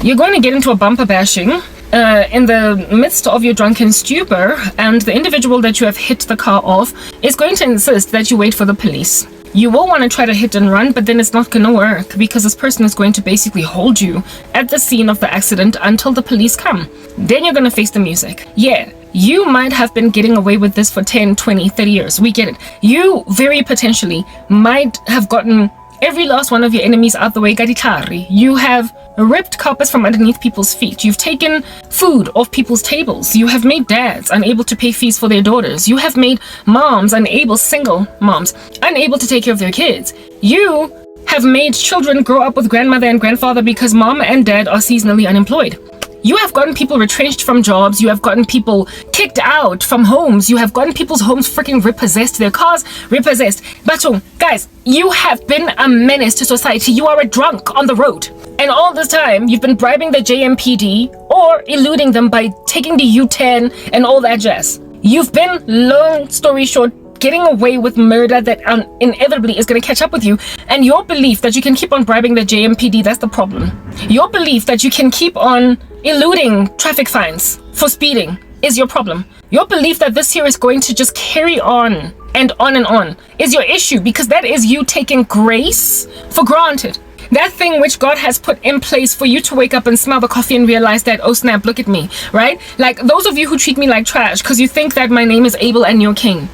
You're going to get into a bumper bashing in the midst of your drunken stupor, and the individual that you have hit the car off is going to insist that you wait for the police. You will want to try to hit and run, but then it's not going to work because this person is going to basically hold you at the scene of the accident until the police come. Then you're going to face the music. Yeah, you might have been getting away with this for 10, 20, 30 years. We get it. You very potentially might have gotten every last one of your enemies out the way. You have ripped carpets from underneath people's feet. You've taken food off people's tables. You have made dads unable to pay fees for their daughters. You have made moms single moms, unable to take care of their kids. You have made children grow up with grandmother and grandfather because mom and dad are seasonally unemployed. You have gotten people retrenched from jobs. You have gotten people kicked out from homes. You have gotten people's homes freaking repossessed, their cars repossessed. Batung, guys, you have been a menace to society. You are a drunk on the road. And all this time, you've been bribing the JMPD or eluding them by taking the U-turn and all that jazz. You've been, long story short, getting away with murder that inevitably is going to catch up with you. And your belief that you can keep on bribing the JMPD, that's the problem. Your belief that you can keep on eluding traffic fines for speeding is your problem. Your belief that this here is going to just carry on and on is your issue, because that is you taking grace for granted. That thing which God has put in place for you to wake up and smell the coffee and realize that, oh snap, look at me, right? Like those of you who treat me like trash because you think that my name is Abel and you're king.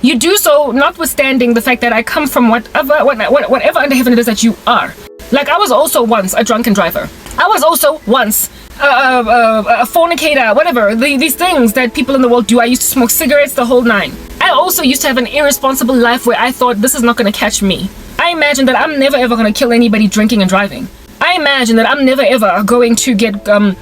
You do so notwithstanding the fact that I come from whatever under heaven it is that you are. Like I was also once a drunken driver. I was also once a fornicator, whatever. These things that people in the world do. I used to smoke cigarettes, the whole nine. I also used to have an irresponsible life where I thought this is not going to catch me. I imagine that I'm never ever going to kill anybody drinking and driving. I imagine that I'm never ever going to get I'm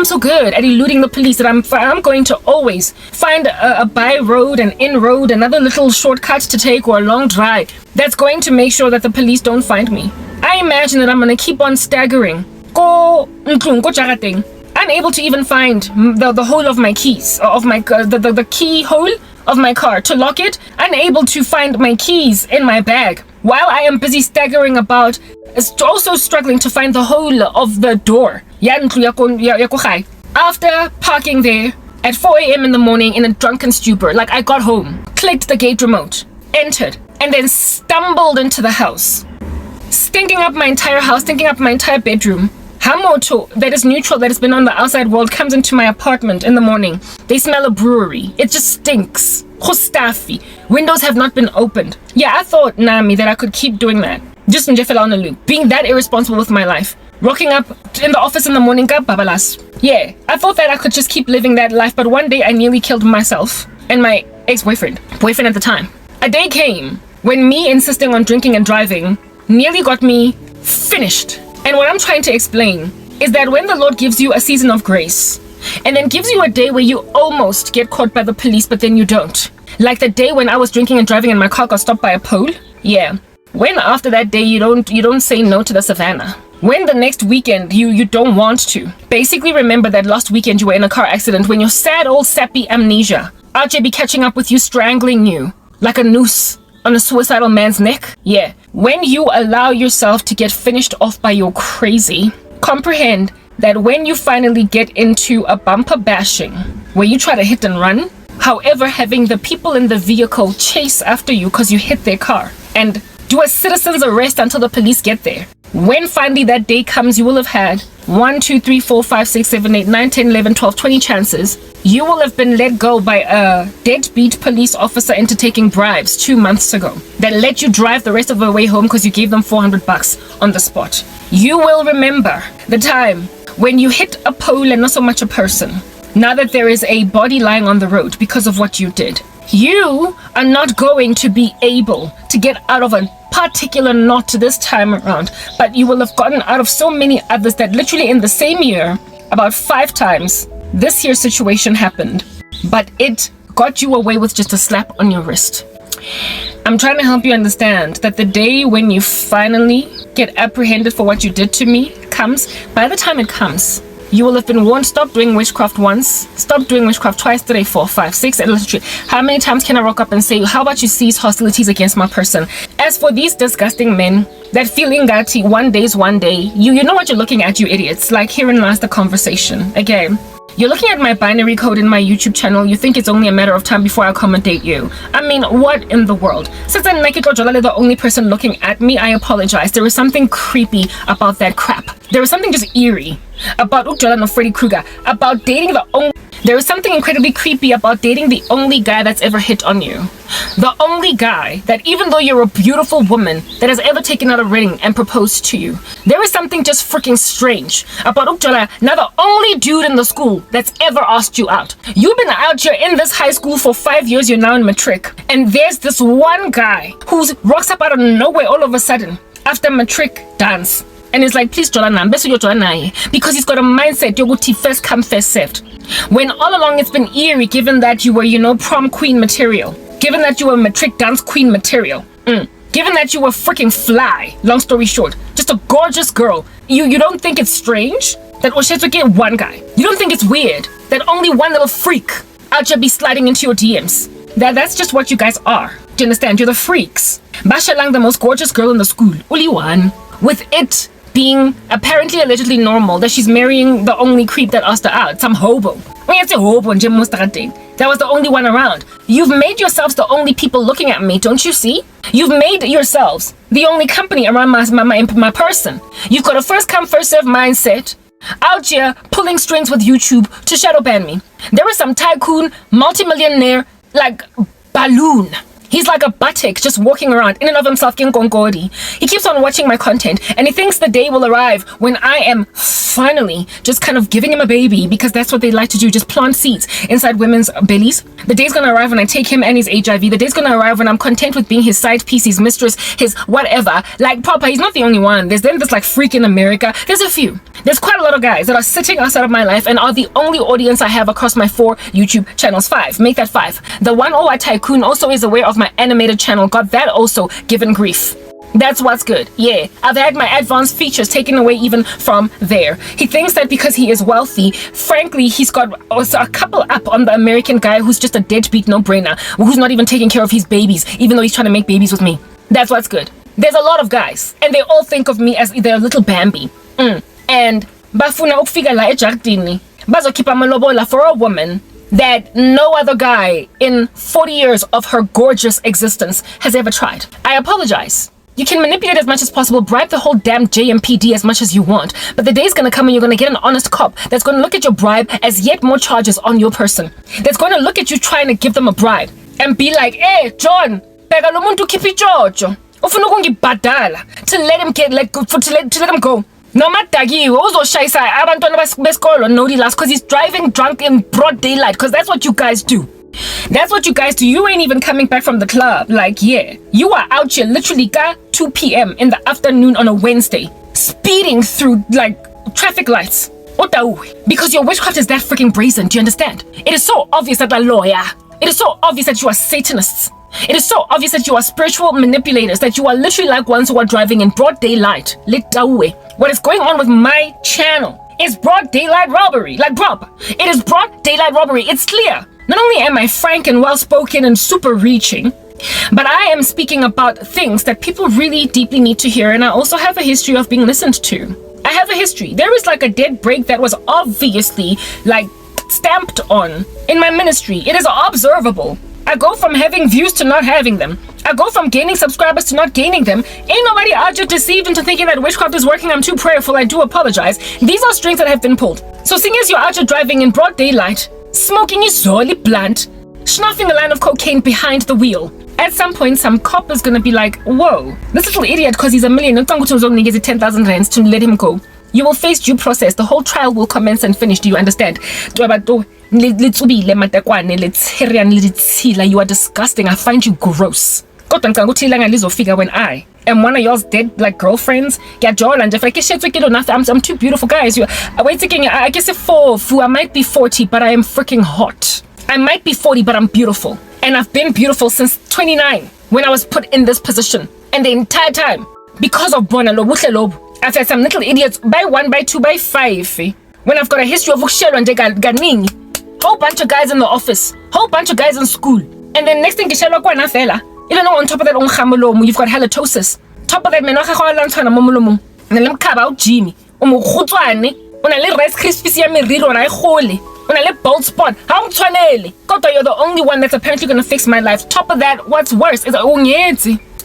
so good at eluding the police that I'm going to always find a by road, an in road, another little shortcut to take, or a long drive that's going to make sure that the police don't find me. I imagine that I'm going to keep on staggering, unable to even find the hole of my keys, of my the keyhole of my car to lock it, unable to find my keys in my bag while I am busy staggering about, also struggling to find the hole of the door. After parking there at 4 a.m. in the morning in a drunken stupor, like I got home, clicked the gate remote, entered, and then stumbled into the house, stinking up my entire house, stinking up my entire bedroom. Hamoto that is neutral, that has been on the outside world, comes into my apartment in the morning. They smell a brewery. It just stinks. Khostafi. Windows have not been opened. Yeah, I thought, Nami, that I could keep doing that. Just on a loop. Being that irresponsible with my life. Rocking up in the office in the morning, babalas. Yeah, I thought that I could just keep living that life, but one day I nearly killed myself and my boyfriend at the time. A day came when me insisting on drinking and driving nearly got me finished. And what I'm trying to explain is that when the Lord gives you a season of grace and then gives you a day where you almost get caught by the police, but then you don't. Like the day when I was drinking and driving and my car got stopped by a pole. Yeah. When after that day you don't say no to the savannah. When the next weekend you don't want to. Basically remember that last weekend you were in a car accident when your sad old sappy amnesia RJ be catching up with you, strangling you like a noose on a suicidal man's neck. Yeah. When you allow yourself to get finished off by your crazy, comprehend that when you finally get into a bumper bashing where you try to hit and run, however, having the people in the vehicle chase after you because you hit their car and do a citizen's arrest until the police get there. When finally that day comes, you will have had 1, 2, 3, 4, 5, 6, 7, 8, 9, 10, 11, 12, 20 chances. You will have been let go by a deadbeat police officer into taking bribes 2 months ago that let you drive the rest of the way home because you gave them $400 on the spot. You will remember the time when you hit a pole and not so much a person. Now that there is a body lying on the road because of what you did, you are not going to be able to get out of a particular knot this time around, but you will have gotten out of so many others that literally in the same year, about 5 times, this here situation happened, but it got you away with just a slap on your wrist. I'm trying to help you understand that the day when you finally get apprehended for what you did to me comes. By the time it comes, You will have been warned, stop doing witchcraft once, stop doing witchcraft twice, 3, 4, 5, 6, and literally, how many times can I rock up and say, how about you cease hostilities against my person? As for these disgusting men that feel ingati, one day's one day, you know what you're looking at, you idiots. Like, herein lies the conversation. Again, you're looking at my binary code in my YouTube channel, you think it's only a matter of time before I accommodate you. I mean, what in the world? Since I'm the only person looking at me, I apologize. There is something creepy about that crap. There is something just eerie about Ujala no Freddy Krueger, about dating the only... There is something incredibly creepy about dating the only guy that's ever hit on you. The only guy that, even though you're a beautiful woman, that has ever taken out a ring and proposed to you. There is something just freaking strange about Ujala, now the only dude in the school that's ever asked you out. You've been out here in this high school for 5 years, you're now in matric. And there's this one guy who rocks up out of nowhere all of a sudden after matric dance. And it's like, please join because he's got a mindset, yoguti first come, first served. When all along it's been eerie, given that you were, prom queen material. Given that you were matric dance queen material. Given that you were freaking fly, long story short. Just a gorgeous girl. You don't think it's strange that Oshetsu get one guy? You don't think it's weird that only one little freak out here be sliding into your DMs? That's just what you guys are. Do you understand? You're the freaks. Basha Lang, the most gorgeous girl in the school. Only one. With it being apparently allegedly normal that she's marrying the only creep that asked her out, some hobo. That was the only one around. You've made yourselves the only people looking at me, don't you see? You've made yourselves the only company around my person. You've got a first come first serve mindset out here pulling strings with YouTube to shadow ban me. There is some tycoon, multimillionaire, like balloon. He's like a buttock just walking around in and of himself. He keeps on watching my content and he thinks the day will arrive when I am finally just kind of giving him a baby, because that's what they like to do, just plant seeds inside women's bellies. The day's gonna arrive when I take him and his HIV. The day's gonna arrive when I'm content with being his side piece, his mistress, his whatever. Like, Papa, he's not the only one. There's like freak in America. There's a few. There's quite a lot of guys that are sitting outside of my life and are the only audience I have across my 4 YouTube channels. 5. Make that 5. The one OI tycoon also is aware of my animated channel, got that also given grief. That's what's good. Yeah, I've had my advanced features taken away even from there. He thinks that because he is wealthy, frankly, he's got also a couple up on the American guy who's just a deadbeat no-brainer, who's not even taking care of his babies, even though he's trying to make babies with me. That's what's good. There's a lot of guys, and they all think of me as their little Bambi. And bafuna ukufika la ejardini, bazokhipha amalobola for a woman that no other guy in 40 years of her gorgeous existence has ever tried. I apologize. You can manipulate as much as possible, bribe the whole damn JMPD as much as you want, but the day's gonna come when you're gonna get an honest cop that's gonna look at your bribe as yet more charges on your person. That's gonna look at you trying to give them a bribe and be like, hey, John, pega lo muntu khipha ijojo. Ufuna ukungibhadala to let him get to let him go. No madagiwe uzoshayisa abantwana besikolo no last because he's driving drunk in broad daylight, because that's what you guys do. That's what you guys do. You ain't even coming back from the club. Like, yeah, you are out here literally 2 p.m. in the afternoon on a Wednesday, speeding through like traffic lights. Because your witchcraft is that freaking brazen. Do you understand? It is so obvious that the lawyer. It is so obvious that you are Satanists. It is so obvious that you are spiritual manipulators, that you are literally like ones who are driving in broad daylight. What is going on with my channel is broad daylight robbery. Like, proper. It is broad daylight robbery. It's clear. Not only am I frank and well-spoken and super reaching, but I am speaking about things that people really deeply need to hear, and I also have a history of being listened to. I have a history. There is like a dead break that was obviously like stamped on in my ministry. It is observable. I go from having views to not having them. I go from gaining subscribers to not gaining them. Ain't nobody out here deceived into thinking that witchcraft is working. I'm too prayerful. I do apologize. These are strings that have been pulled. So seeing as you're out here driving in broad daylight, smoking is solely blunt, snuffing a line of cocaine behind the wheel, at some point some cop is gonna be like, whoa, this little idiot, because he's a millionaire, 10,000 rands to let him go. You will face due process. The whole trial will commence and finish. Do you understand? You are disgusting. I find you gross. When I am one of y'all's dead like girlfriends, I'm too beautiful, guys. I guess I might be 40, but I am freaking hot. I might be 40, but I'm beautiful. And I've been beautiful since 29 when I was put in this position. And the entire time, because of I've had some little idiots by 1, by 2, by 5 when I've got a history of ukushelwa nje kaningi, whole bunch of guys in the office, whole bunch of guys in school, and then next thing gishelwa kwana fela. You don't know, on top of that you've got halitosis. Top of that menwa Nemkaba Jimmy, Umukhutwane, on a little rice crispy mirror and I holy, on a little bald spot. How channel? Koto, you're the only one that's apparently gonna fix my life. Top of that, what's worse is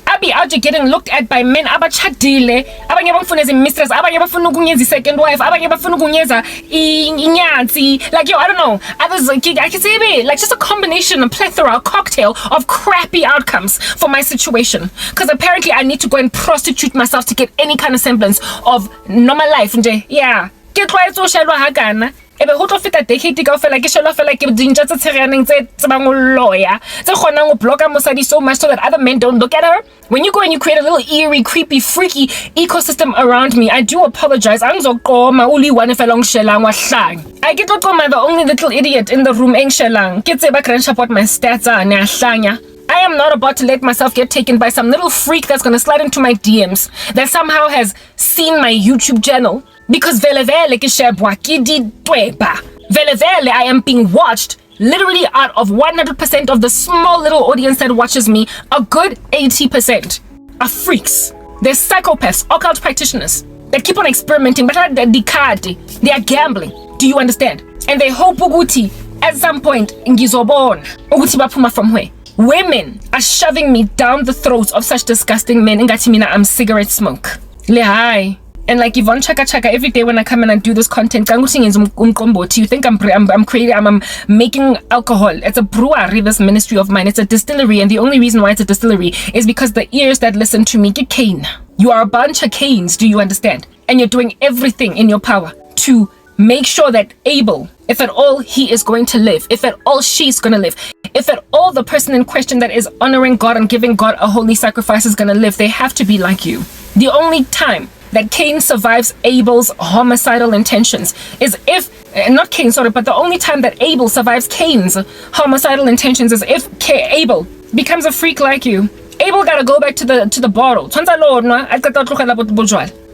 I be out here getting looked at by men abachadile, abanye bafuna mistress, abanye bafuna ukunyeza second wife, abanye bafuna ukunyeza inyansi. Like, yo, I don't know. Others, I can say it, like just a combination, a plethora, a cocktail of crappy outcomes for my situation. Because apparently I need to go and prostitute myself to get any kind of semblance of normal life. Yeah. Get right so shallow hagana. Ebe ho tlo feta decade ka fela ke shelo fela ke dinja tse tsheganeng tse tsebang o lawyer tse kgonang go block mosadi so much so that other men don't look at her. When you go and you create a little eerie, creepy, freaky ecosystem around me, I do apologize. Angizokoma uli one fela ngishelang wa hlang. I get to the only little idiot in the room engshelang. Ke tseba grandship what my stats are na hlanya. I am not about to let myself get taken by some little freak that's gonna slide into my DMs that somehow has seen my YouTube channel. Because vele I am being watched literally out of 100% of the small little audience that watches me. A good 80% are freaks. They're psychopaths, occult practitioners that keep on experimenting, but they are gambling. Do you understand? And they hope Uguti at some point ngizobona Uguti bapuma from where? Women are shoving me down the throats of such disgusting men. Ngathi mina I'm cigarette smoke. Lehai. And like Yvonne Chaka every day when I come and I do this content, you think I'm creating, I'm making alcohol. It's a brewery, this ministry of mine. It's a distillery, and the only reason why it's a distillery is because the ears that listen to me get cane. You are a bunch of canes, do you understand? And you're doing everything in your power to make sure that Abel, if at all he is going to live, if at all she's going to live, if at all the person in question that is honoring God and giving God a holy sacrifice is going to live, they have to be like you. The only time that Cain survives Abel's homicidal intentions is if, not Cain, sorry, but the only time that Abel survives Cain's homicidal intentions is if Abel becomes a freak like you. Abel gotta go back to the bottle.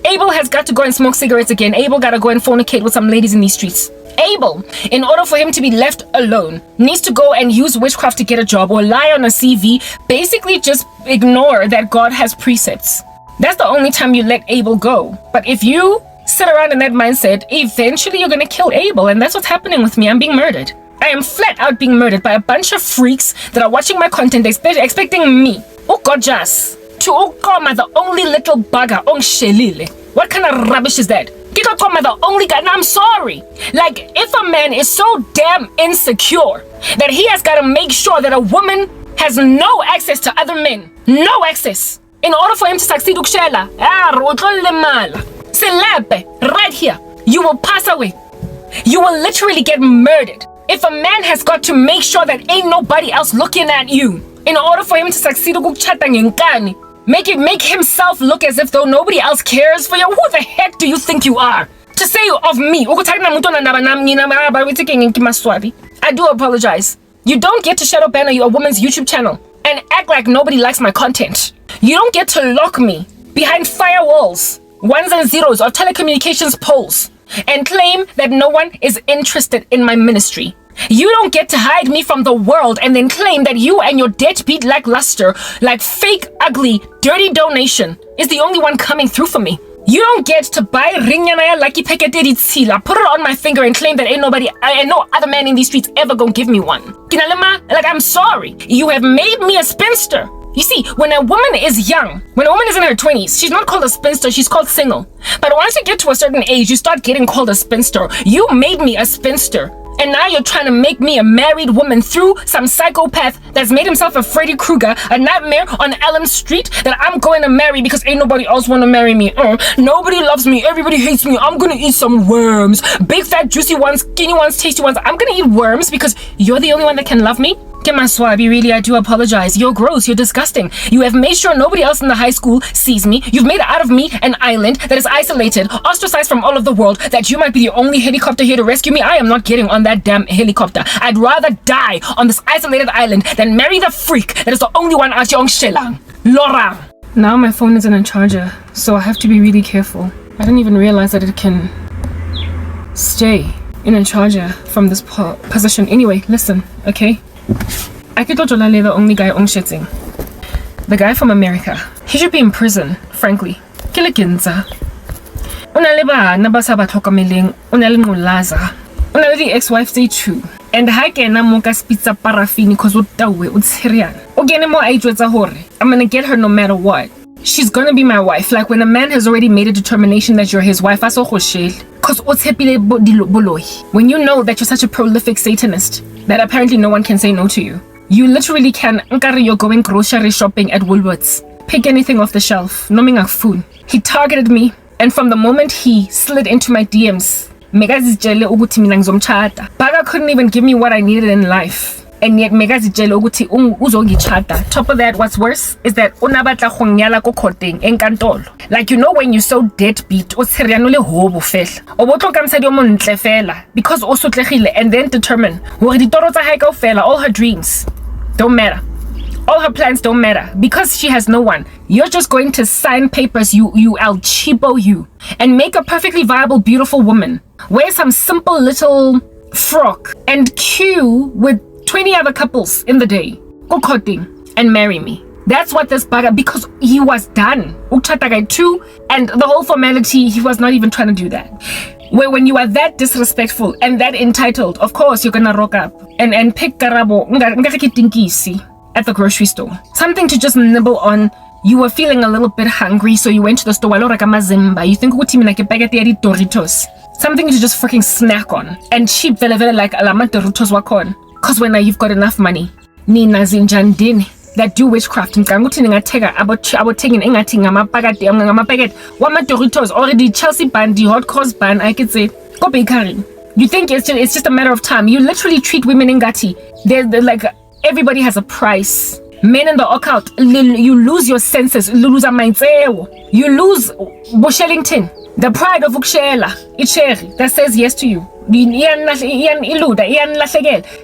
Abel has got to go and smoke cigarettes again. Abel gotta go and fornicate with some ladies in these streets. Abel, in order for him to be left alone, needs to go and use witchcraft to get a job or lie on a CV, basically just ignore that God has precepts. That's the only time you let Abel go. But if you sit around in that mindset, eventually you're gonna kill Abel, and that's what's happening with me. I'm being murdered. I am flat out being murdered by a bunch of freaks that are watching my content expecting me, oh gorgeous, to Okoma, the only little bugger, Shelile. What kind of rubbish is that? Okoma, the only guy, and I'm sorry. Like, if a man is so damn insecure that he has gotta make sure that a woman has no access to other men, no access, in order for him to succeed, right here, you will pass away. You will literally get murdered. If a man has got to make sure that ain't nobody else looking at you, in order for him to succeed, make himself look as if though nobody else cares for you. Who the heck do you think you are? To say of me, I do apologize. You don't get to shadow ban a woman's YouTube channel and act like nobody likes my content. You don't get to lock me behind firewalls, ones and zeros, or telecommunications poles and claim that no one is interested in my ministry. You don't get to hide me from the world and then claim that you and your deadbeat lackluster, like fake, ugly, dirty donation is the only one coming through for me. You don't get to buy rinyanaya lucky peketeri tsila, put it on my finger and claim that ain't nobody, and no other man in these streets ever gonna give me one. Kinalema, like I'm sorry. You have made me a spinster. You see, when a woman is young, when a woman is in her 20s, she's not called a spinster, she's called single. But once you get to a certain age, you start getting called a spinster. You made me a spinster. And now you're trying to make me a married woman through some psychopath that's made himself a Freddy Krueger, a nightmare on Elm Street that I'm going to marry because ain't nobody else want to marry me. Nobody loves me. Everybody hates me. I'm going to eat some worms. Big, fat, juicy ones, skinny ones, tasty ones. I'm going to eat worms because you're the only one that can love me. Kemaswabi, really, I do apologize. You're gross. You're disgusting. You have made sure nobody else in the high school sees me. You've made out of me an island that is isolated, ostracized from all of the world, that you might be the only helicopter here to rescue me. I am not getting on that damn helicopter. I'd rather die on this isolated island than marry the freak that is the only one out here on Shelang. Laura. Now my phone isn't on charger, so I have to be really careful. I didn't even realize that it can stay in a charger from this position. Anyway, listen, okay? Akitotolale, the only guy on shitting. The guy from America. He should be in prison, frankly. Kilikinza. Unaleba nabasa bathokameleng, unalingulaza. Unaledi ex-wife say too. And ha kena moka spitsa paraffin cause utawe utsirian. Ogene mo aitwetsa hore. I'm gonna get her no matter what. She's gonna be my wife. Like when a man has already made a determination that you're his wife, aso khoshel. Cause when you know that you're such a prolific Satanist that apparently no one can say no to you. You literally can. You're going grocery shopping at Woolworths. Pick anything off the shelf. No mingak food. He targeted me, and from the moment he slid into my DMs, Baga couldn't even give me what I needed in life. And yet top of that, what's worse is that like, you know, when you're so deadbeat because and then determine all her dreams don't matter, all her plans don't matter, because she has no one. You're just going to sign papers, I'll cheapo you, and make a perfectly viable, beautiful woman, wear some simple little frock, and queue with 20 other couples in the day, go courting, and marry me. That's what this bugger, because he was done. Too, and the whole formality, he was not even trying to do that. Where when you are that disrespectful and that entitled, of course you're gonna rock up and pick Karabo at the grocery store. Something to just nibble on. You were feeling a little bit hungry, so you went to the store. You think Doritos. Something to just freaking snack on. And cheap vele like alama Doritos wakon. Cause when you've got enough money, Nina Zinjandin that do witchcraft and about taking Wama Doritos already Chelsea band, the hot cross band, I could say go bakery. You think it's just a matter of time. You literally treat women in Gatti. They're like everybody has a price. Men in the occult, you lose your senses. You lose Bushellington, the pride of Ukshela, Icheri, that says yes to you.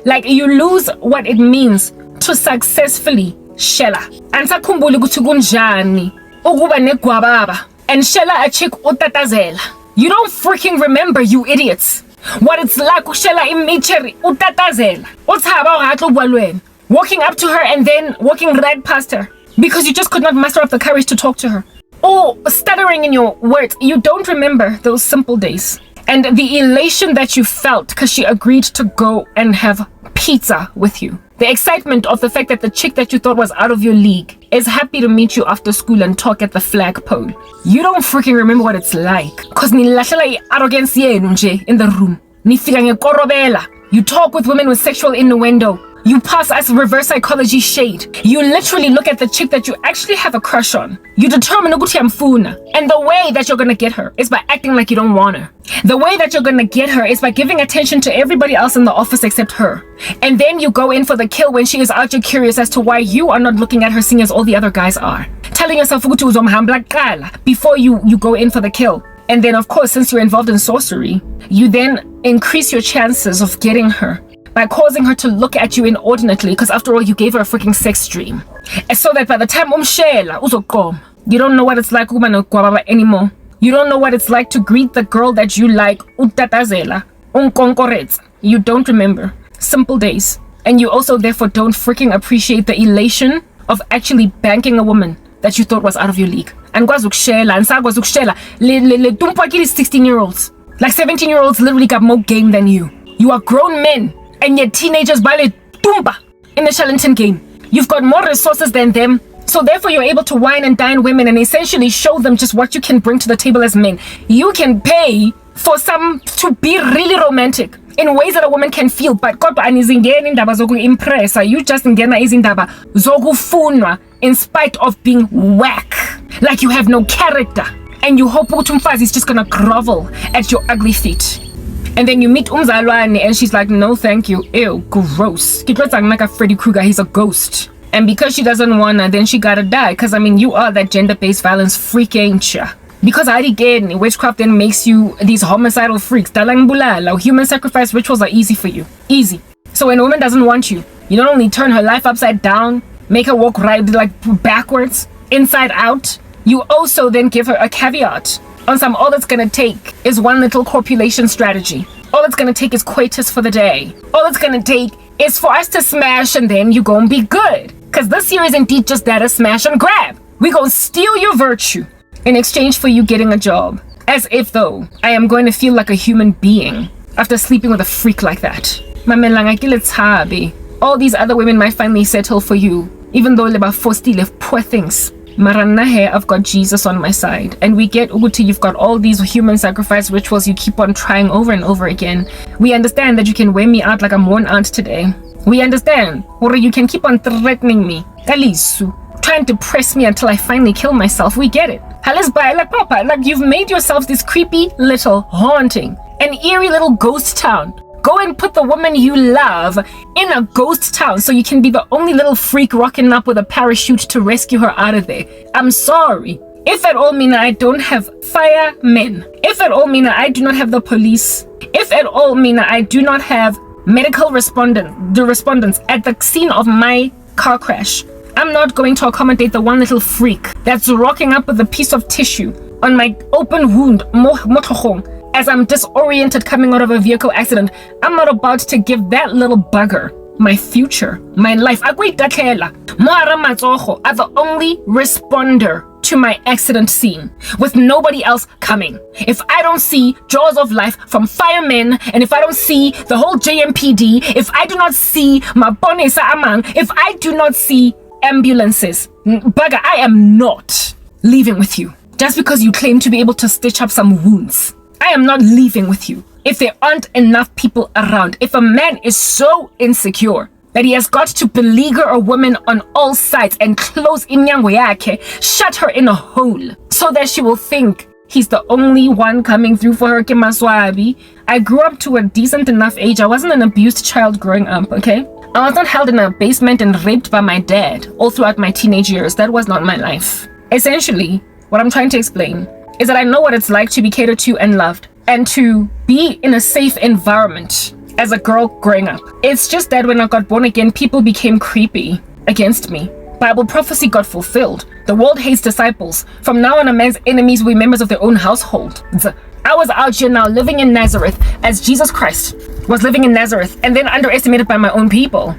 Like you lose what it means to successfully shella. And sakumbuli kutugunjani, ukuba negwababa, and shella a chick utatazela. You don't freaking remember, you idiots, what it's like shella imicheri utatazela. Walking up to her and then walking right past her because you just could not muster up the courage to talk to her. Or stuttering in your words. You don't remember those simple days. And the elation that you felt because she agreed to go and have pizza with you. The excitement of the fact that the chick that you thought was out of your league is happy to meet you after school and talk at the flagpole. You don't freaking remember what it's like. Cause nilashela arrogance in the room. You talk with women with sexual innuendo. You pass as reverse psychology shade. You literally look at the chick that you actually have a crush on. You determine ukuthi yamfuna. And the way that you're gonna get her is by acting like you don't want her. The way that you're gonna get her is by giving attention to everybody else in the office except her. And then you go in for the kill when she is out. You're curious as to why you are not looking at her seeing as all the other guys are. Telling yourself ukuthi uzomhamba kala before you go in for the kill. And then of course, since you're involved in sorcery, you then increase your chances of getting her by causing her to look at you inordinately, because after all, you gave her a freaking sex dream. And so that by the time you don't know what it's like anymore. You don't know what it's like to greet the girl that you like. You don't remember. Simple days. And you also therefore don't freaking appreciate the elation of actually banking a woman that you thought was out of your league. And 16-year-olds. Like 17-year-olds literally got more game than you. You are grown men. And yet teenagers bale tumba in the Shellington game. You've got more resources than them. So therefore you're able to wine and dine women and essentially show them just what you can bring to the table as men. You can pay for some to be really romantic in ways that a woman can feel. But God, you just ngena izindaba zokufunwa in spite of being whack. Like you have no character. And you hope Utumfazi is just gonna grovel at your ugly feet. And then you meet Umzalwane and she's like, no thank you, ew, gross. Like Freddy Krueger, he's a ghost. And because she doesn't wanna, then she gotta die. Because I mean, you are that gender-based violence freak, ain't ya? Because again, witchcraft then makes you these homicidal freaks. Human sacrifice rituals are easy for you. Easy. So when a woman doesn't want you, you not only turn her life upside down, make her walk right like backwards, inside out, you also then give her a caveat. on some all it's gonna take is one little copulation strategy. All it's gonna take is coitus for the day. All it's gonna take is for us to smash and then you gonna be good. Cause this year is indeed just that, a smash and grab. We gonna steal your virtue in exchange for you getting a job. As if though, I am going to feel like a human being after sleeping with a freak like that. All these other women might finally settle for you, even though they're forced to live poor things. Marannahe, I've got Jesus on my side. And we get Uguti, you've got all these human sacrifice rituals you keep on trying over and over again. We understand that you can wear me out like I'm one aunt today. We understand, or you can keep on threatening me. Kalisu, trying to press me until I finally kill myself. We get it. Like Papa, like you've made yourselves this creepy little haunting, an eerie little ghost town. Go and put the woman you love in a ghost town so you can be the only little freak rocking up with a parachute to rescue her out of there. I'm sorry. If at all, Mina, I don't have firemen. If at all, Mina, I do not have the police. If at all, Mina, I do not have medical respondents at the scene of my car crash. I'm not going to accommodate the one little freak that's rocking up with a piece of tissue on my open wound, as I'm disoriented coming out of a vehicle accident. I'm not about to give that little bugger my future, my life. Are the only responder to my accident scene, with nobody else coming. If I don't see Jaws of Life from firemen, and if I don't see the whole JMPD, if I do not see Mabonesa Amang, if I do not see ambulances, bugger, I am not leaving with you. Just because you claim to be able to stitch up some wounds. I am not leaving with you. If there aren't enough people around, if a man is so insecure that he has got to beleaguer a woman on all sides and close imnyango yake, shut her in a hole, so that she will think he's the only one coming through for her kemaswabi. I grew up to a decent enough age. I wasn't an abused child growing up, okay? I was not held in a basement and raped by my dad all throughout my teenage years. That was not my life. Essentially, what I'm trying to explain is that I know what it's like to be catered to and loved, and to be in a safe environment as a girl growing up. It's just that when I got born again, people became creepy against me. Bible prophecy got fulfilled. The world hates disciples. From now on, a man's enemies will be members of their own household. I was out here now living in Nazareth as Jesus Christ was living in Nazareth, and then underestimated by my own people.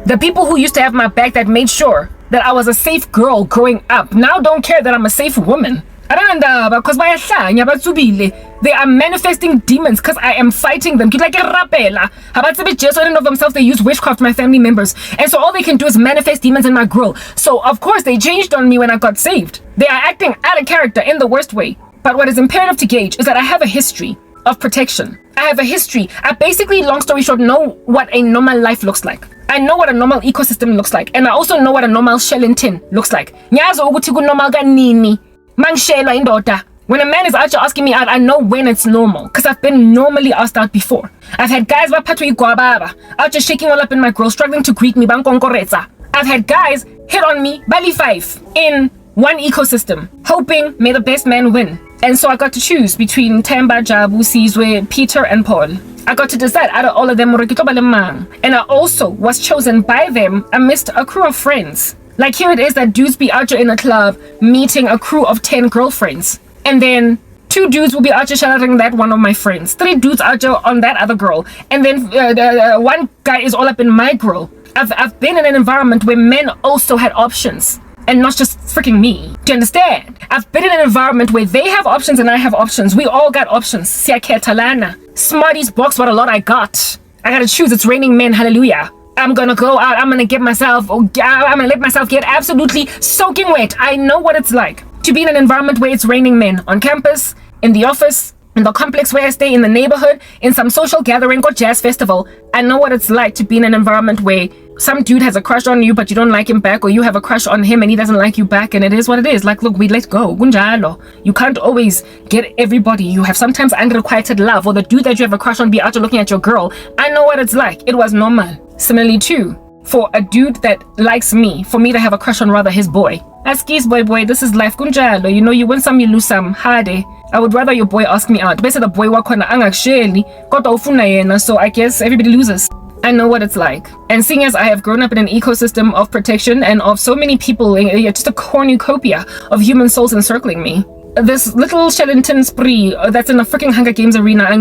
The people who used to have my back, that made sure that I was a safe girl growing up, now don't care that I'm a safe woman. Because they are manifesting demons because I am fighting them. Like of themselves, they use witchcraft, my family members, and so all they can do is manifest demons in my grill. So of course they changed on me when I got saved. They are acting out of character in the worst way. But what is imperative to gauge is that I have a history of protection. I have a history. I basically, long story short, know what a normal life looks like. I know what a normal ecosystem looks like, and I also know what a normal shell and tin looks like. When a man is out here asking me out, I know when it's normal, because I've been normally asked out before. I've had guys out just shaking all up in my grill, struggling to greet me. I've had guys hit on me, Bali 5, in one ecosystem, hoping may the best man win. And so I got to choose between Temba, Jabu, Sizwe, Peter, and Paul. I got to decide out of all of them, and I also was chosen by them amidst a crew of friends. Like here it is that dudes be out in a club meeting a crew of 10 girlfriends. And then 2 dudes will be out shouting that one of my friends. 3 dudes out on that other girl. And then one guy is all up in my girl. I've been in an environment where men also had options. And not just freaking me. Do you understand? I've been in an environment where they have options and I have options. We all got options. Smarties box, what a lot I got. I gotta choose. It's raining men. Hallelujah. I'm gonna go out. I'm gonna let myself get absolutely soaking wet. I know what it's like to be in an environment where it's raining men. On campus, in the office, in the complex where I stay, in the neighborhood, in some social gathering or jazz festival. I know what it's like to be in an environment where some dude has a crush on you but you don't like him back, or you have a crush on him and he doesn't like you back, and it is what it is. Like, look, we let go. You can't always get everybody. You have sometimes unrequited love, or the dude that you have a crush on be out looking at your girl. I know what it's like. It was normal. Similarly too, for a dude that likes me, for me to have a crush on rather his boy. Askis boy, this is life. You know, you win some, you lose some. Hade. I would rather your boy ask me out. Basically, the boy wakona angaksheli. So I guess everybody loses. I know what it's like. And seeing as I have grown up in an ecosystem of protection and of so many people, just a cornucopia of human souls encircling me, this little Shellington spree that's in the freaking Hunger Games arena, I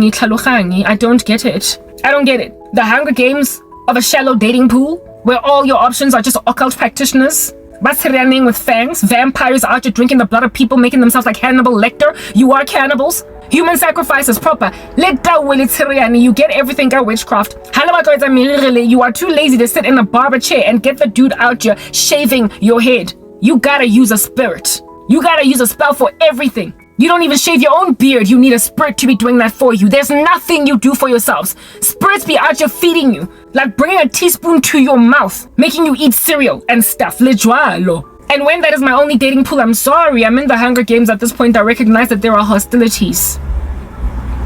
don't get it. I don't get it. The Hunger Games of a shallow dating pool where all your options are just occult practitioners. Batsirianing with fangs, vampires out here drinking the blood of people, making themselves like Hannibal Lecter. You are cannibals. Human sacrifice is proper. You get everything out witchcraft. You are too lazy to sit in a barber chair and get the dude out here shaving your head. You gotta use a spirit. You gotta use a spell for everything. You don't even shave your own beard. You need a spirit to be doing that for you. There's nothing you do for yourselves. Spirits be out here feeding you, like bringing a teaspoon to your mouth, making you eat cereal and stuff. Lejualo. And when that is my only dating pool, I'm sorry. I'm in the Hunger Games at this point. I recognize that there are hostilities.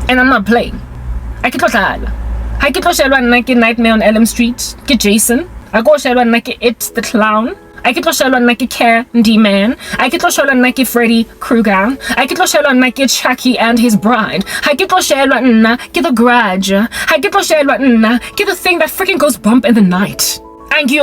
And I'm not playing. I can Nike Nightmare on Elm Street. Get Jason. I go Nike It the Clown. I get Nike Candyman. I get Nike Freddy Krueger. I get Nike Chucky and his bride. I get the Grudge. I get the thing that freaking goes bump in the night. And he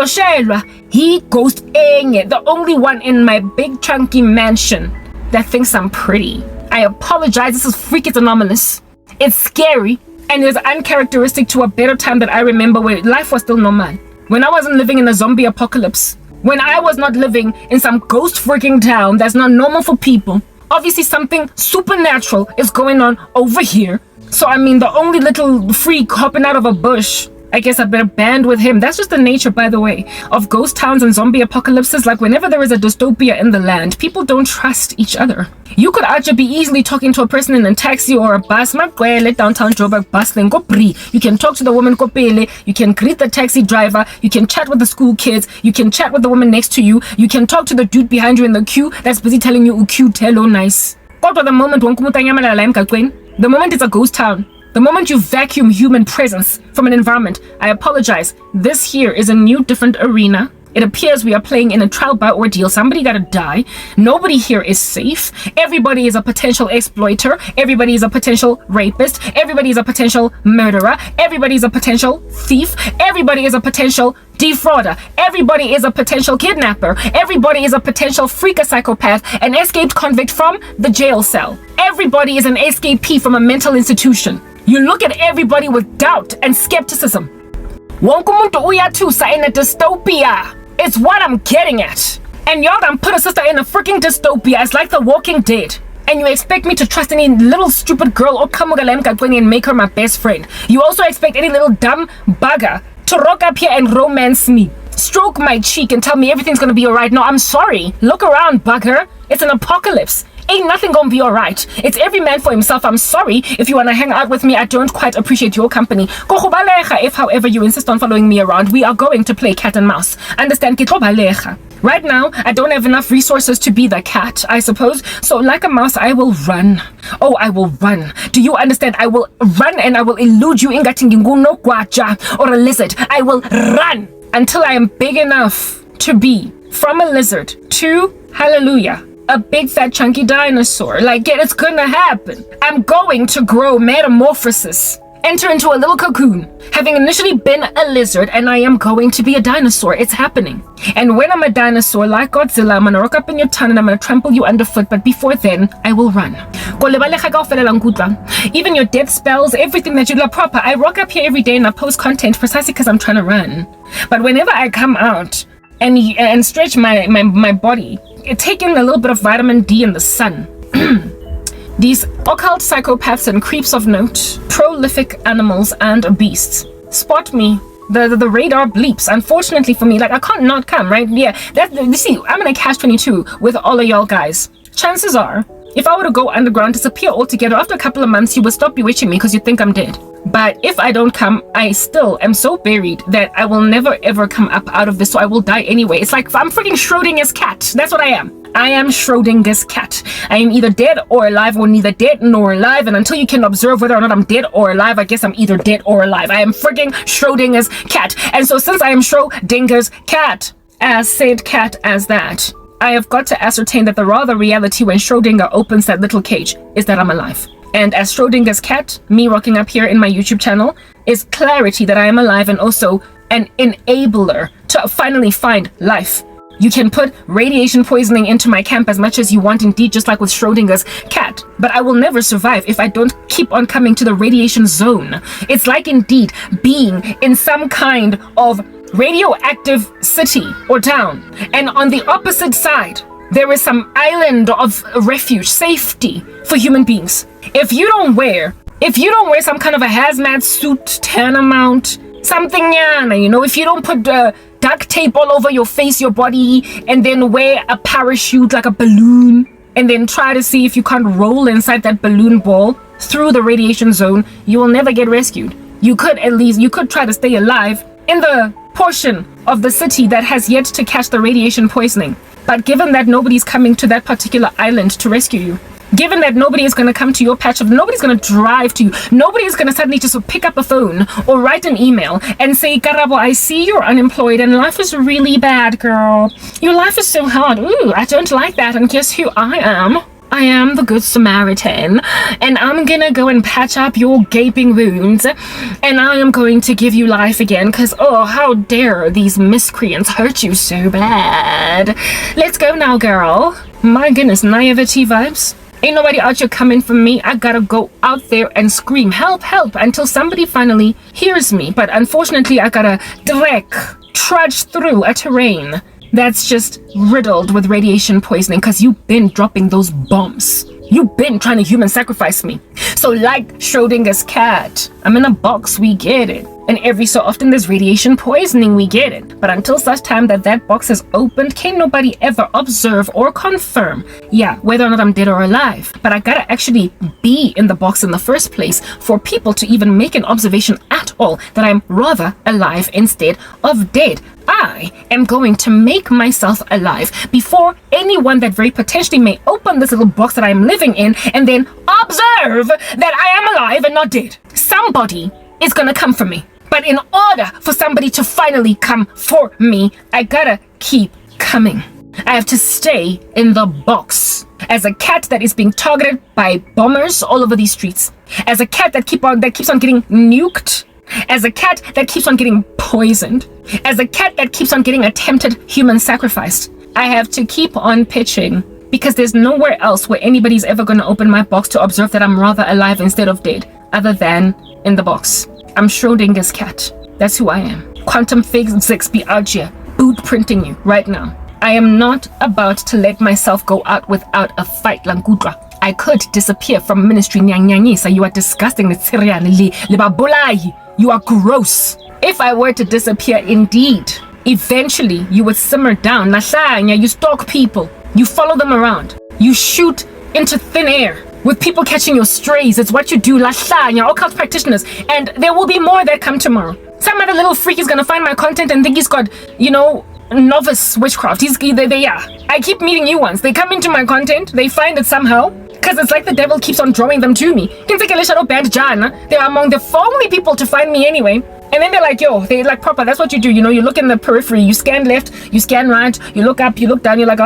goes the only one in my big chunky mansion that thinks I'm pretty. I apologize, this is freaking anomalous. It's scary and it's uncharacteristic to a better time that I remember where life was still normal. When I wasn't living in a zombie apocalypse. When I was not living in some ghost freaking town that's not normal for people. Obviously something supernatural is going on over here. So I mean the only little freak hopping out of a bush, I guess I better band with him. That's just the nature, by the way, of ghost towns and zombie apocalypses. Like whenever there is a dystopia in the land, people don't trust each other. You could actually be easily talking to a person in a taxi or a bus. Downtown Joburg bustling. You can talk to the woman. You can greet the taxi driver. You can chat with the school kids. You can chat with the woman next to you. You can talk to the dude behind you in the queue that's busy telling you cute, hello, nice. But the moment it's a ghost town. The moment you vacuum human presence from an environment, I apologize. This here is a new, different arena. It appears we are playing in a trial by ordeal. Somebody gotta die. Nobody here is safe. Everybody is a potential exploiter. Everybody is a potential rapist. Everybody is a potential murderer. Everybody is a potential thief. Everybody is a potential defrauder. Everybody is a potential kidnapper. Everybody is a potential freaker psychopath, an escaped convict from the jail cell. Everybody is an escapee from a mental institution. You look at everybody with doubt and skepticism. Wonke umuntu uyathusa in a dystopia. It's what I'm getting at. And y'all done put a sister in a freaking dystopia. It's like The Walking Dead. And you expect me to trust any little stupid girl or and make her my best friend. You also expect any little dumb bugger to rock up here and romance me. Stroke my cheek and tell me everything's gonna be alright. No, I'm sorry. Look around, bugger. It's an apocalypse. Ain't nothing gonna be alright. It's every man for himself. I'm sorry if you wanna hang out with me. I don't quite appreciate your company. If, however, you insist on following me around, we are going to play cat and mouse. Understand? Right now, I don't have enough resources to be the cat, I suppose. So like a mouse, I will run. Oh, I will run. Do you understand? I will run and I will elude you or a lizard. I will run until I am big enough to be from a lizard to, hallelujah, a big fat chunky dinosaur. Like, it's gonna happen. I'm going to grow metamorphosis, enter into a little cocoon, having initially been a lizard, and I am going to be a dinosaur. It's happening. And when I'm a dinosaur, like Godzilla, I'm gonna rock up in your tongue and I'm gonna trample you underfoot, but before then, I will run. Even your death spells, everything that you love proper, I rock up here every day and I post content precisely because I'm trying to run. But whenever I come out and stretch my body, take in a little bit of vitamin D in the sun. These occult psychopaths and creeps of note, prolific animals and beasts, spot me. The radar bleeps. Unfortunately for me, like I can't not come, right? Yeah, you see, I'm in a catch-22 with all of y'all guys. Chances are, if I were to go underground, disappear altogether, after a couple of months, you will stop bewitching me because you think I'm dead. But if I don't come, I still am so buried that I will never ever come up out of this, so I will die anyway. It's like I'm freaking Schrodinger's cat. That's what I am. I am Schrodinger's cat. I am either dead or alive, or neither dead nor alive, and until you can observe whether or not I'm dead or alive, I guess I'm either dead or alive. I am freaking Schrodinger's cat. And so since I am Schrodinger's cat, as said cat as that, I have got to ascertain that the rather reality when Schrodinger opens that little cage is that I'm alive. And as Schrodinger's cat, me rocking up here in my YouTube channel, is clarity that I am alive and also an enabler to finally find life You can put radiation poisoning into my camp as much as you want, indeed, just like with Schrodinger's cat. But I will never survive if I don't keep on coming to the radiation zone. It's like indeed being in some kind of radioactive city or town. And on the opposite side, there is some island of refuge, safety for human beings. If you don't wear some kind of a hazmat suit, tanamount, something, if you don't put duct tape all over your face, your body, and then wear a parachute like a balloon, and then try to see if you can't roll inside that balloon ball through the radiation zone, you will never get rescued. You could try to stay alive in the portion of the city that has yet to catch the radiation poisoning. But given that nobody's coming to that particular island to rescue you, given that nobody is going to come to your patch of, nobody's going to drive to you, nobody is going to suddenly just pick up a phone or write an email and say, Karabo, I see you're unemployed and life is really bad, girl. Your life is so hard. Ooh, I don't like that. And guess who I am? I am the Good Samaritan, and I'm gonna go and patch up your gaping wounds, and I am going to give you life again, because, oh, how dare these miscreants hurt you so bad. Let's go now, girl. My goodness, naivety vibes. Ain't nobody out here coming for me. I gotta go out there and scream, help, help, until somebody finally hears me. But unfortunately, I gotta trudge through a terrain that's just riddled with radiation poisoning, because you've been dropping those bombs. You've been trying to human sacrifice me. So like Schrodinger's cat, I'm in a box, we get it. And every so often there's radiation poisoning, we get it. But until such time that box is opened, can't nobody ever observe or confirm, whether or not I'm dead or alive. But I gotta actually be in the box in the first place for people to even make an observation at all that I'm rather alive instead of dead. I am going to make myself alive before anyone that very potentially may open this little box that I'm living in and then observe that I am alive and not dead. Somebody is gonna come for me. But in order for somebody to finally come for me, I gotta keep coming. I have to stay in the box. As a cat that is being targeted by bombers all over these streets. As a cat that keeps on getting nuked. As a cat that keeps on getting poisoned. As a cat that keeps on getting attempted human sacrificed. I have to keep on pitching, because there's nowhere else where anybody's ever going to open my box to observe that I'm rather alive instead of dead, other than in the box. I'm Schrodinger's cat. That's who I am. Quantum physics be out here, boot printing you right now. I am not about to let myself go out without a fight, Langudra. I could disappear from ministry, Nyanyanyisa. You are disgusting. You are gross. If I were to disappear indeed, eventually you would simmer down. You stalk people. You follow them around. You shoot into thin air with people catching your strays. It's what you do. Occult practitioners. And there will be more that come tomorrow. Some other little freak is going to find my content and think he's got, novice witchcraft. I keep meeting new ones. They come into my content. They find it somehow. Because it's like the devil keeps on drawing them to me. They are among the only people to find me anyway. And then they're like, they're like, proper, that's what you do. You look in the periphery, you scan left, you scan right, you look up, you look down, you're like,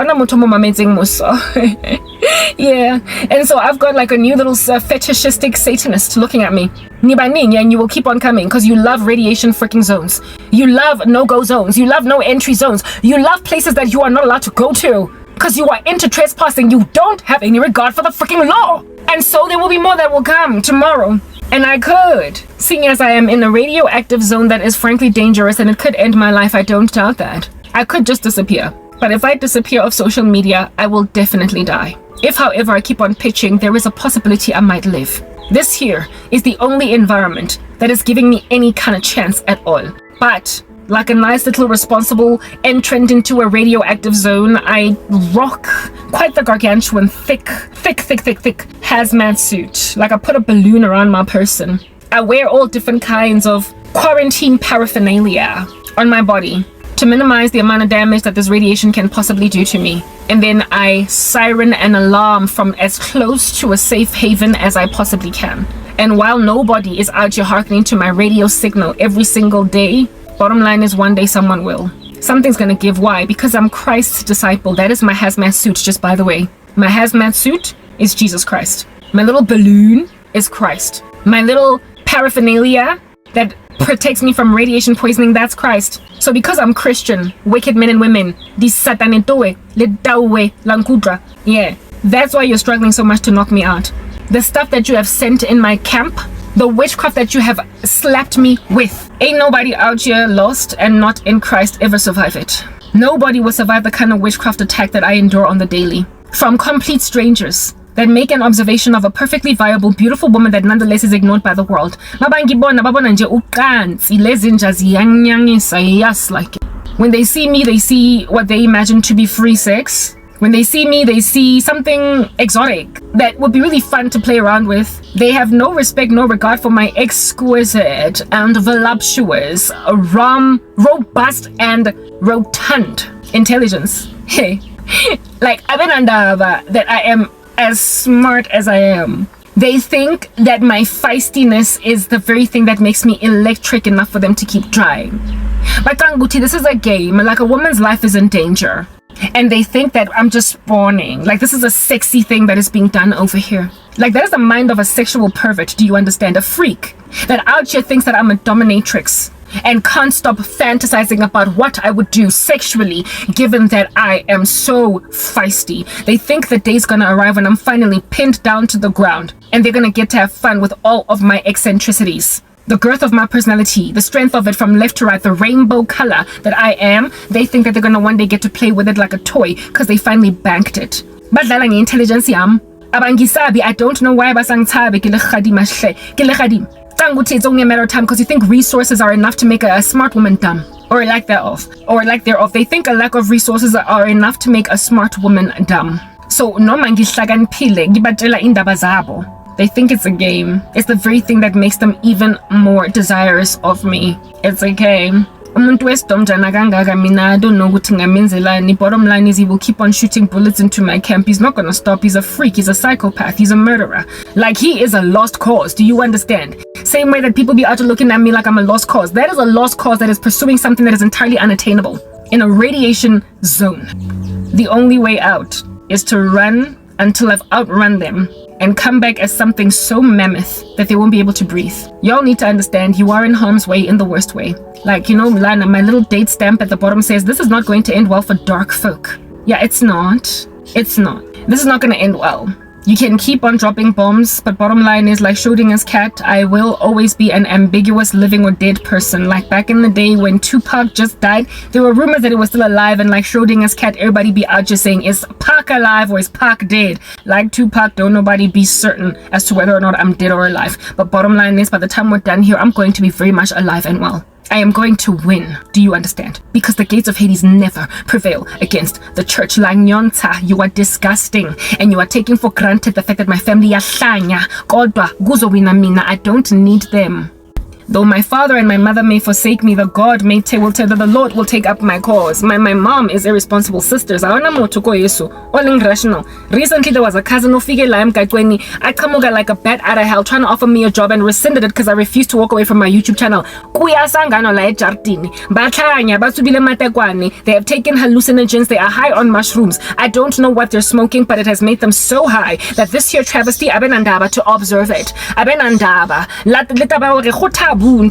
yeah. And so I've got like a new little fetishistic Satanist looking at me. And you will keep on coming because you love radiation freaking zones. You love no-go zones. You love no entry zones. You love places that you are not allowed to go to. Because you are into trespassing, you don't have any regard for the freaking law. And so there will be more that will come tomorrow. And I could, seeing as I am in a radioactive zone that is frankly dangerous and it could end my life, I don't doubt that. I could just disappear. But if I disappear off social media, I will definitely die. If, however, I keep on pitching, there is a possibility I might live. This here is the only environment that is giving me any kind of chance at all. But like a nice little responsible entrant into a radioactive zone, I rock quite the gargantuan thick hazmat suit. Like I put a balloon around my person. I wear all different kinds of quarantine paraphernalia on my body to minimize the amount of damage that this radiation can possibly do to me. And then I siren an alarm from as close to a safe haven as I possibly can. And while nobody is out here hearkening to my radio signal every single day, bottom line is one day someone will. Something's gonna give. Why? Because I'm Christ's disciple. That is my hazmat suit, just by the way. My hazmat suit is Jesus Christ. My little balloon is Christ. My little paraphernalia that protects me from radiation poisoning, that's Christ. So because I'm Christian, wicked men and women, yeah, that's why you're struggling so much to knock me out. The stuff that you have sent in my camp, the witchcraft that you have slapped me with. Ain't nobody out here lost and not in Christ ever survive it. Nobody will survive the kind of witchcraft attack that I endure on the daily. From complete strangers that make an observation of a perfectly viable, beautiful woman that nonetheless is ignored by the world. When they see me, they see what they imagine to be free sex. When they see me, they see something exotic that would be really fun to play around with. They have no respect, no regard for my exquisite and voluptuous, robust and rotund intelligence. Hey, like Abenandaba, that I am as smart as I am. They think that my feistiness is the very thing that makes me electric enough for them to keep trying. But Kanguti, this is a game. Like, a woman's life is in danger. And they think that I'm just spawning. Like, this is a sexy thing that is being done over here. Like, that is the mind of a sexual pervert, do you understand? A freak that out here thinks that I'm a dominatrix and can't stop fantasizing about what I would do sexually, given that I am so feisty. They think the day's gonna arrive when I'm finally pinned down to the ground and they're gonna get to have fun with all of my eccentricities. The girth of my personality, the strength of it from left to right, the rainbow color that I am, they think that they're gonna one day get to play with it like a toy because they finally banked it. Badlala nge-intelligence yam. Abangisabi, I don't know why basangtabe ke le khadim ahle. Ke le khadim. It's only a matter of time because you think resources are enough to make a smart woman dumb. Or lack thereof. They think a lack of resources are enough to make a smart woman dumb. So noma ngihlakaniphile ngibatshela indaba zabo. They think it's a game. It's the very thing that makes them even more desirous of me. It's a game. Umuntu wesidomjana kangaka mina, I don't know ukuthi ngamenzelani. Bottom line is he will keep on shooting bullets into my camp. He's not gonna stop. He's a freak. He's a psychopath. He's a murderer. Like, he is a lost cause. Do you understand? Same way that people be out looking at me like I'm a lost cause. That is a lost cause that is pursuing something that is entirely unattainable in a radiation zone. The only way out is to run until I've outrun them and come back as something so mammoth that they won't be able to breathe. Y'all need to understand, you are in harm's way in the worst way. Like, you know, Lana, my little date stamp at the bottom says, this is not going to end well for dark folk. Yeah, it's not. It's not. This is not going to end well. You can keep on dropping bombs, but bottom line is, like Schrödinger's cat, I will always be an ambiguous living or dead person. Like back in the day when Tupac just died, there were rumors that he was still alive, and like Schrödinger's cat, everybody be out just saying, is Pac alive or is Pac dead? Like Tupac, don't nobody be certain as to whether or not I'm dead or alive. But bottom line is, by the time we're done here, I'm going to be very much alive and well. I am going to win. Do you understand? Because the gates of Hades never prevail against the church. Lanyonta, you are disgusting. And you are taking for granted the fact that my family yahlanya. Kodwa, guzowina mina. I don't need them. Though my father and my mother may forsake me, the God will tell that the Lord will take up my cause. My mom is irresponsible. Sisters, all irrational. Recently, there was a cousin who figured I kamuga like a bat out of hell trying to offer me a job and rescinded it because I refused to walk away from my YouTube channel. They have taken hallucinogens. They are high on mushrooms. I don't know what they're smoking, but it has made them so high that this here travesty, Abenandaba, to observe it. Abenandaba. It's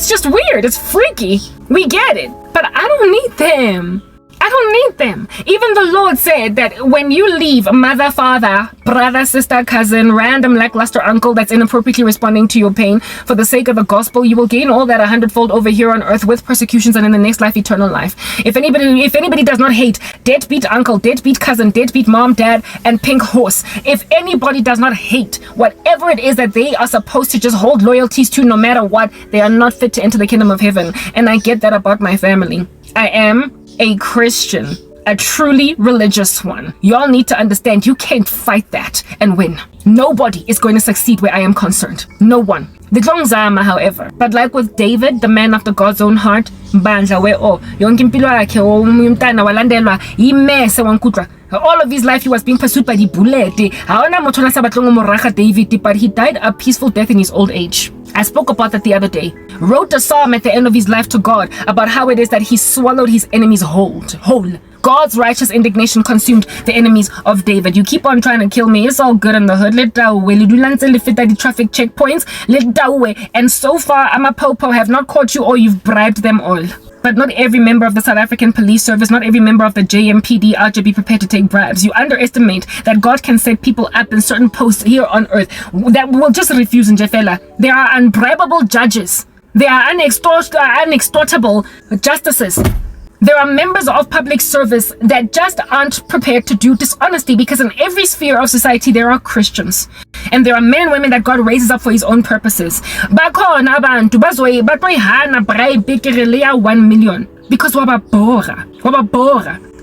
just weird. It's freaky. We get it. But I don't need them. I don't need them. Even the Lord said that when you leave mother, father, brother, sister, cousin, random lackluster uncle that's inappropriately responding to your pain for the sake of the gospel, you will gain all that 100-fold over here on earth with persecutions and in the next life, eternal life. If anybody does not hate deadbeat uncle, deadbeat cousin, deadbeat mom, dad, and pink horse, if anybody does not hate whatever it is that they are supposed to just hold loyalties to no matter what, they are not fit to enter the kingdom of heaven. And I get that about my family. I am a Christian, a truly religious one. Y'all need to understand, you can't fight that and win. Nobody is going to succeed where I am concerned. No one. The Hlongwane, however. But like with David, the man after God's own heart, all of his life he was being pursued by the bullet. David, but he died a peaceful death in his old age. I spoke about that the other day. Wrote a psalm at the end of his life to God about how it is that he swallowed his enemies whole. God's righteous indignation consumed the enemies of David. You keep on trying to kill me. It's all good in the hood. Let the traffic checkpoints. And so far, Amapopo have not caught you, or you've bribed them all. But not every member of the South African Police Service, not every member of the JMPD are to be prepared to take bribes. You underestimate that God can set people up in certain posts here on earth that will just refuse in Jefela. There are unbribable judges. There are unextortable justices. There are members of public service that just aren't prepared to do dishonesty, because in every sphere of society there are Christians. And there are men and women that God raises up for his own purposes. Bakhona abantu bazoyihana bribe bikirelea 1 million because wababora.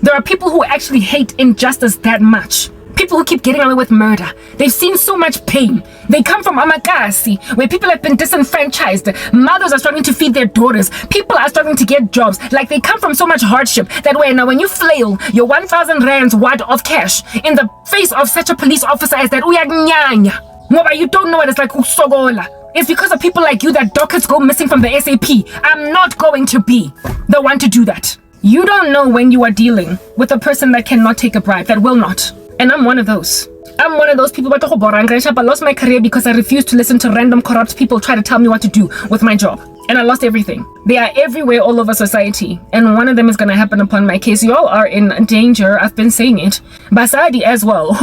There are people who actually hate injustice that much. People who keep getting away with murder. They've seen so much pain. They come from Amakasi, where people have been disenfranchised. Mothers are struggling to feed their daughters. People are struggling to get jobs. Like, they come from so much hardship that when you flail your 1,000 rands wad of cash in the face of such a police officer as that, you don't know what it's like. It's because of people like you that dockets go missing from the SAP. I'm not going to be the one to do that. You don't know when you are dealing with a person that cannot take a bribe, that will not. And I'm one of those. I'm one of those people. I lost my career because I refused to listen to random corrupt people try to tell me what to do with my job. And I lost everything. They are everywhere all over society. And one of them is going to happen upon my case. You all are in danger. I've been saying it. Basadi as well.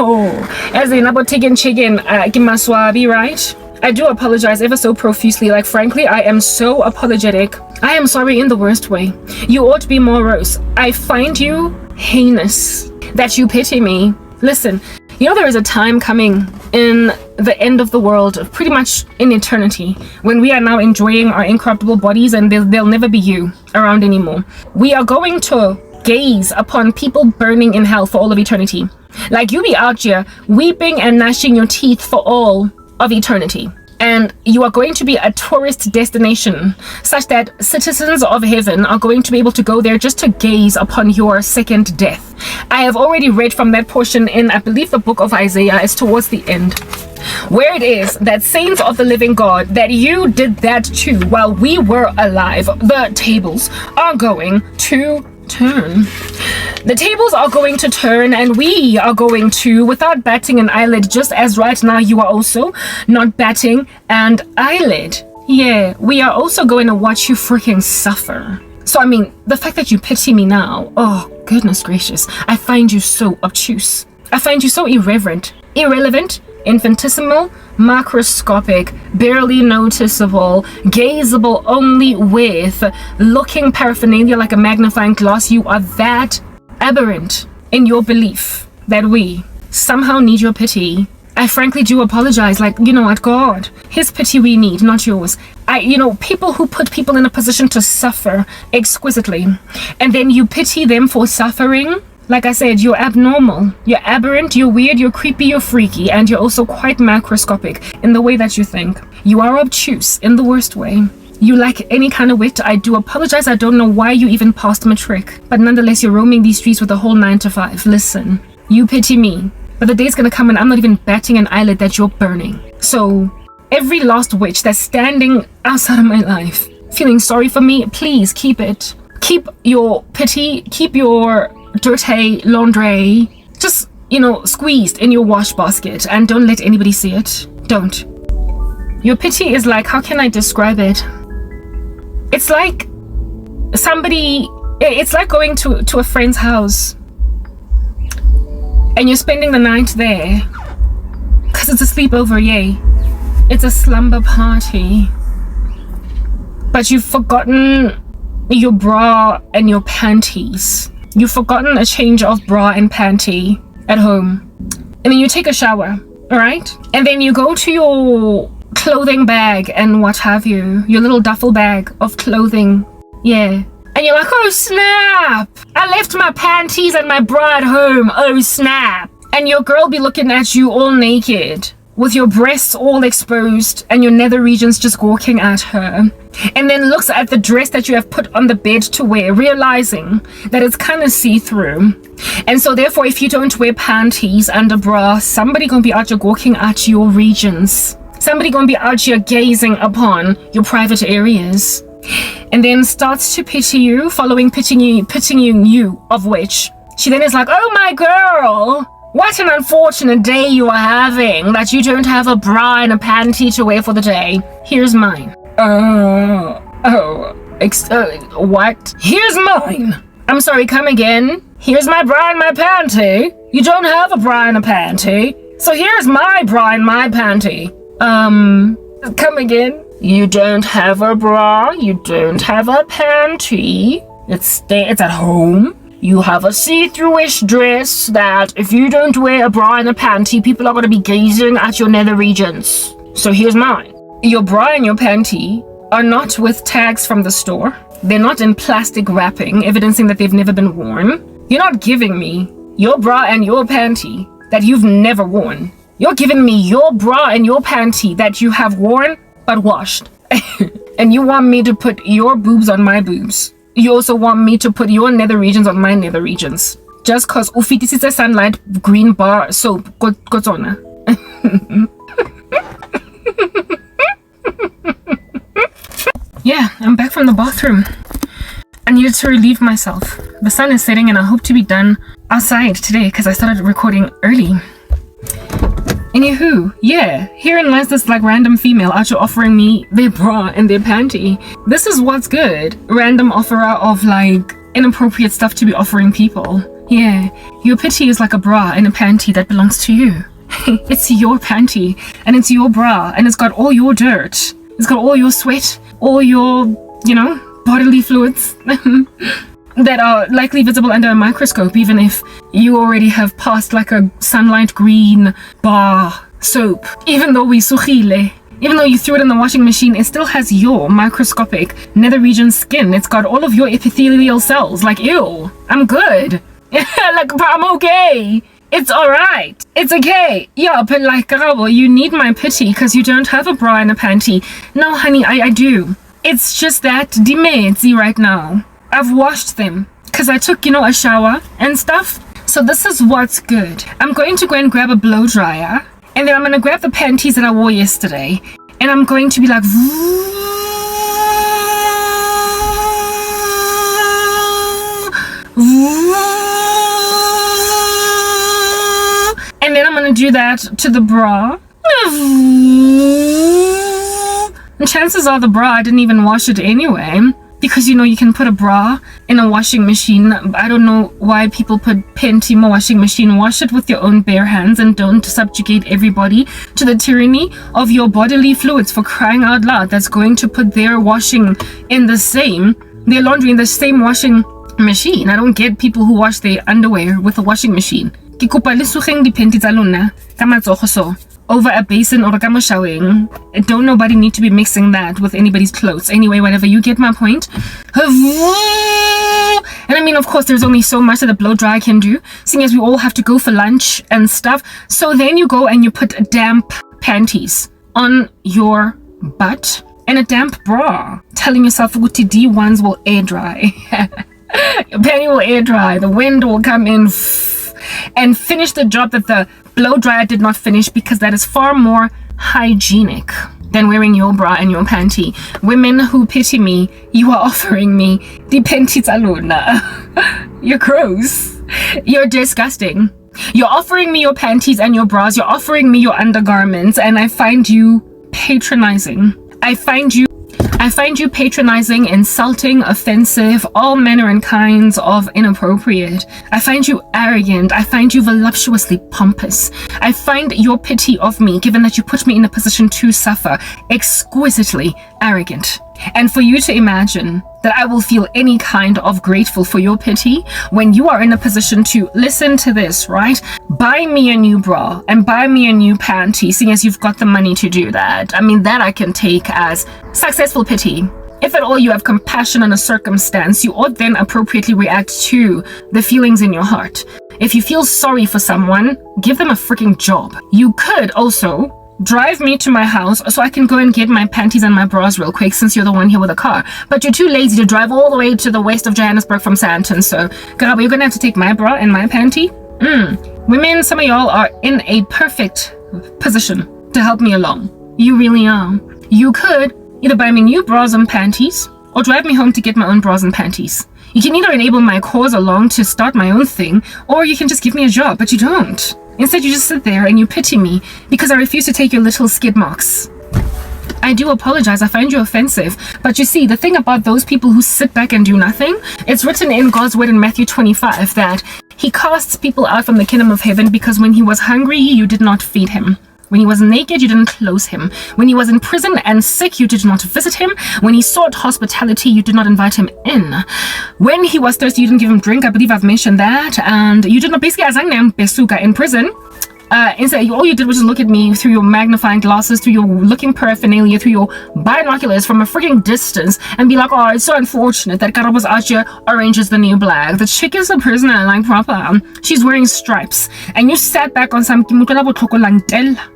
As in about taking chicken, Gimaswabi, right? I do apologize ever so profusely. Like, frankly, I am so apologetic. I am sorry in the worst way. You ought to be morose. I find you heinous that you pity me. Listen, there is a time coming in the end of the world, pretty much in eternity, when we are now enjoying our incorruptible bodies and there'll never be you around anymore. We are going to gaze upon people burning in hell for all of eternity. Like, you be out here weeping and gnashing your teeth for all of eternity. And you are going to be a tourist destination such that citizens of heaven are going to be able to go there just to gaze upon your second death. I have already read from that portion in, I believe, the book of Isaiah. It's towards the end, where it is that saints of the living God, that you did that too while we were alive. The tables are going to turn. The tables are going to turn, and we are going to, without batting an eyelid, just as right now you are also not batting an eyelid. Yeah, we are also going to watch you freaking suffer. So, I mean, the fact that you pity me now, oh, goodness gracious, I find you so obtuse. I find you so irreverent, irrelevant, infinitesimal, macroscopic, barely noticeable, gazeable only with looking paraphernalia like a magnifying glass. You are that aberrant in your belief that we somehow need your pity. I frankly do apologize. Like, you know what, God, his pity we need, not yours. People who put people in a position to suffer exquisitely, and then you pity them for suffering. Like I said, you're abnormal, you're aberrant, you're weird, you're creepy, you're freaky, and you're also quite macroscopic in the way that you think. You are obtuse in the worst way. You lack any kind of wit. I do apologize. I don't know why you even passed matric. But nonetheless, you're roaming these streets with a whole 9 to 5. Listen, you pity me, but the day's gonna come and I'm not even batting an eyelid that you're burning. So, every last witch that's standing outside of my life, feeling sorry for me, please keep it. Keep your pity, keep your dirty laundry just squeezed in your wash basket, and don't let anybody see it. Don't. Your pity is like, how can I describe it? It's like it's like going to a friend's house and you're spending the night there because it's a sleepover. Yay, it's a slumber party, but you've forgotten your bra and your panties. You've forgotten a change of bra and panty at home. And then you take a shower, alright? And then you go to your clothing bag and what have you, your little duffel bag of clothing. Yeah. And you're like, oh snap! I left my panties and my bra at home. Oh snap! And your girl be looking at you all naked, with your breasts all exposed and your nether regions just gawking at her, and then looks at the dress that you have put on the bed to wear, realizing that it's kind of see-through. And so therefore, if you don't wear panties and a bra, somebody gonna be out here gawking at your regions. Somebody gonna be out here gazing upon your private areas, and then starts to pity you, following pitying you, of which She then is like, oh my girl, what an unfortunate day you are having that you don't have a bra and a panty to wear for the day. Here's mine. What? Here's mine. I'm sorry, come again. Here's my bra and my panty. You don't have a bra and a panty. So here's my bra and my panty. Come again. You don't have a bra. You don't have a panty. It's at home. You have a see-through-ish dress that if you don't wear a bra and a panty, people are going to be gazing at your nether regions. So here's mine. Your bra and your panty are not with tags from the store. They're not in plastic wrapping, evidencing that they've never been worn. You're not giving me your bra and your panty that you've never worn. You're giving me your bra and your panty that you have worn but washed. And you want me to put your boobs on my boobs. You also want me to put your nether regions on my nether regions. Just cause ufitisitse sunlight green bar soap kotsona. Yeah, I'm back from the bathroom. I needed to relieve myself. The sun is setting and I hope to be done outside today because I started recording early. Anywho, yeah, herein lies this like random female out here offering me their bra and their panty. This is what's good. Random offerer of like inappropriate stuff to be offering people. Yeah, your pity is like a bra and a panty that belongs to you. It's your panty and it's your bra and it's got all your dirt. It's got all your sweat, all your, bodily fluids that are likely visible under a microscope, even if you already have passed like a sunlight green bar soap. Even though you threw it in the washing machine, it still has your microscopic nether region skin. It's got all of your epithelial cells. Like, ew, I'm good. Like, I'm okay. It's alright. It's okay. Yeah, but like, Karabo, you need my pity because you don't have a bra and a panty. No, honey, I do. It's just that dimedzi right now. I've washed them because I took, a shower and stuff. So this is what's good. I'm going to go and grab a blow dryer and then I'm going to grab the panties that I wore yesterday and I'm going to be like, and then I'm going to do that to the bra. And chances are the bra, I didn't even wash it anyway. Because, you can put a bra in a washing machine. I don't know why people put panty in a washing machine. Wash it with your own bare hands and don't subjugate everybody to the tyranny of your bodily fluids, for crying out loud. That's going to put their laundry in the same washing machine. I don't get people who wash their underwear with a washing machine. Over a basin or a showering. Don't nobody need to be mixing that with anybody's clothes. Anyway, whatever, you get my point. And I mean, of course, there's only so much that a blow dry can do, seeing as we all have to go for lunch and stuff. So then you go and you put damp panties on your butt and a damp bra, telling yourself D1s will air dry. Your panty will air dry. The wind will come in and finish the job that the blow dryer did not finish, because that is far more hygienic than wearing your bra and your panty. Women who pity me, you are offering me the panties alone. You're gross. You're disgusting. You're offering me your panties and your bras. You're offering me your undergarments, and I find you patronizing. I find you patronizing, insulting, offensive, all manner and kinds of inappropriate. I find you arrogant. I find you voluptuously pompous. I find your pity of me, given that you put me in a position to suffer, exquisitely arrogant. And for you to imagine that I will feel any kind of grateful for your pity when you are in a position to, listen to this, right? Buy me a new bra and buy me a new panty, seeing as you've got the money to do that. I mean, that I can take as successful pity. If at all you have compassion on a circumstance, you ought then appropriately react to the feelings in your heart. If you feel sorry for someone, give them a freaking job. You could also drive me to my house so I can go and get my panties and my bras real quick, since you're the one here with a car. But you're too lazy to drive all the way to the west of Johannesburg from Sandton. So, Karabo, you're gonna have to take my bra and my panty. Women, some of y'all are in a perfect position to help me along. You really are. You could either buy me new bras and panties or drive me home to get my own bras and panties. You can either enable my cause along to start my own thing, or you can just give me a job, but you don't. Instead, you just sit there and you pity me because I refuse to take your little skid marks. I do apologize, I find you offensive. But you see, the thing about those people who sit back and do nothing, it's written in God's word in Matthew 25 that he casts people out from the kingdom of heaven because when he was hungry, you did not feed him. When he was naked, you didn't clothe him. When he was in prison and sick, you did not visit him. When he sought hospitality, you did not invite him in. When he was thirsty, you didn't give him drink. I believe I've mentioned that. And you did not basically azangnam besuka in prison. Instead, all you did was just look at me through your magnifying glasses, through your looking paraphernalia, through your binoculars from a freaking distance, and be like, oh, it's so unfortunate that Karabo's out here, orange is the new black. The chick is a prisoner, like proper. She's wearing stripes. And you sat back on some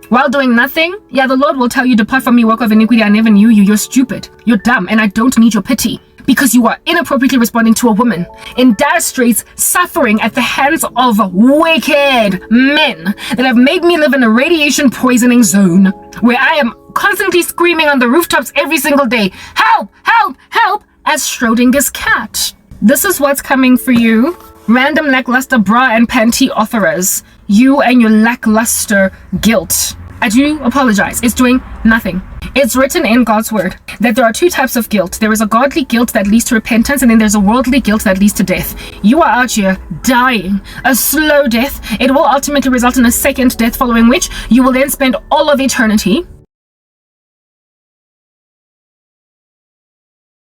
while doing nothing. Yeah, the Lord will tell you, depart from me, work of iniquity, I never knew you. You're stupid. You're dumb, and I don't need your pity. Because you are inappropriately responding to a woman in dire straits, suffering at the hands of wicked men that have made me live in a radiation poisoning zone where I am constantly screaming on the rooftops every single day, help, help, help, as Schrodinger's cat. This is what's coming for you, random lackluster bra and panty offerers. You and your lackluster guilt. I do apologize. It's doing nothing. It's written in God's word that there are two types of guilt. There is a godly guilt that leads to repentance, and then there's a worldly guilt that leads to death. You are out here dying a slow death. It will ultimately result in a second death, following which you will then spend all of eternity